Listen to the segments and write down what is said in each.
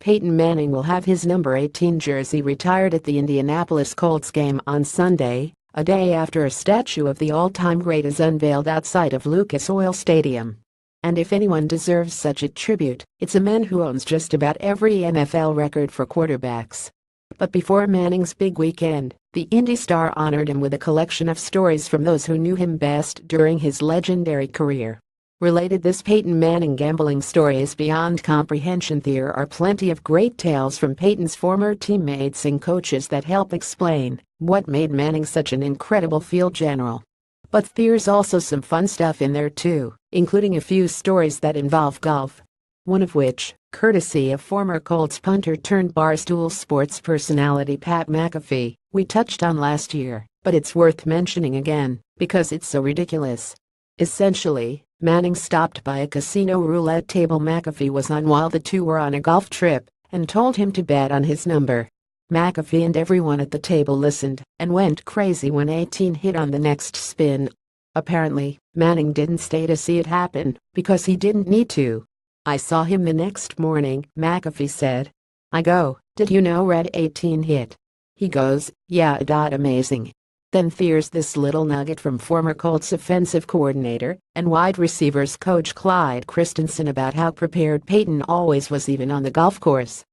Peyton Manning will have his number 18 jersey retired at the Indianapolis Colts game on Sunday, a day after a statue of the all-time great is unveiled outside of Lucas Oil Stadium. And if anyone deserves such a tribute, it's a man who owns just about every NFL record for quarterbacks. But before Manning's big weekend, the Indy star honored him with a collection of stories from those who knew him best during his legendary career. Related, this Peyton Manning gambling story is beyond comprehension. There are plenty of great tales from Peyton's former teammates and coaches that help explain what made Manning such an incredible field general. But there's also some fun stuff in there too, including a few stories that involve golf. One of which, courtesy of former Colts punter turned Barstool Sports personality Pat McAfee, we touched on last year, but it's worth mentioning again because it's so ridiculous. Essentially, Manning stopped by a casino roulette table McAfee was on while the two were on a golf trip and told him to bet on his number. McAfee and everyone at the table listened and went crazy when 18 hit on the next spin. Apparently, Manning didn't stay to see it happen because he didn't need to. "I saw him the next morning," McAfee said. "I go, 'Did you know Red 18 hit?' He goes, 'Yeah, amazing.'" Then there's this little nugget from former Colts offensive coordinator and wide receivers coach Clyde Christensen about how prepared Peyton always was even on the golf course.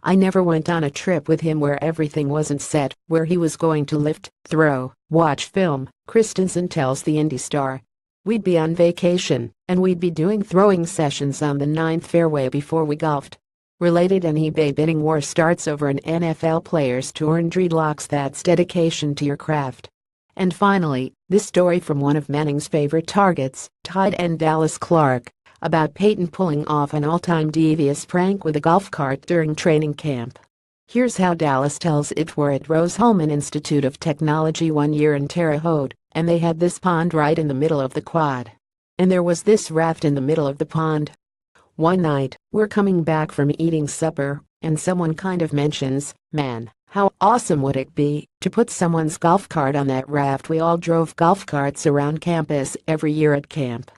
"I never went on a trip with him where everything wasn't set, where he was going to lift, throw, watch film," Christensen tells the Indy Star. "We'd be on vacation, and we'd be doing throwing sessions on the 9th fairway before we golfed." Related, an eBay bidding war starts over an NFL player's torn dreadlocks. That's dedication to your craft. And finally, this story from one of Manning's favorite targets, tight end Dallas Clark, about Peyton pulling off an all-time devious prank with a golf cart during training camp. Here's how Dallas tells it. "We're at Rose-Hulman Institute of Technology one year in Terre Haute, and they had this pond right in the middle of the quad. And there was this raft in the middle of the pond. One night, we're coming back from eating supper, and someone kind of mentions, 'Man, how awesome would it be to put someone's golf cart on that raft?' We all drove golf carts around campus every year at camp.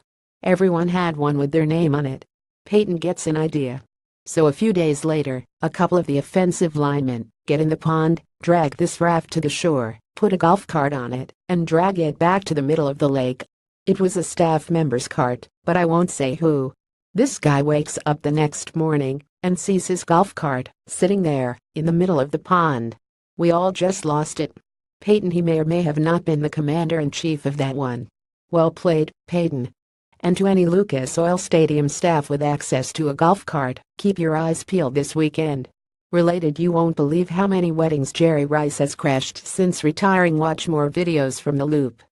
Everyone had one with their name on it. Peyton gets an idea. So a few days later, a couple of the offensive linemen get in the pond, drag this raft to the shore, put a golf cart on it, and drag it back to the middle of the lake. It was a staff member's cart, but I won't say who. This guy wakes up the next morning and sees his golf cart sitting there in the middle of the pond. We all just lost it. Peyton, he may or may have not been the commander-in-chief of that one. Well played, Peyton." And to any Lucas Oil Stadium staff with access to a golf cart, keep your eyes peeled this weekend. Related, you won't believe how many weddings Jerry Rice has crashed since retiring. Watch more videos from The Loop.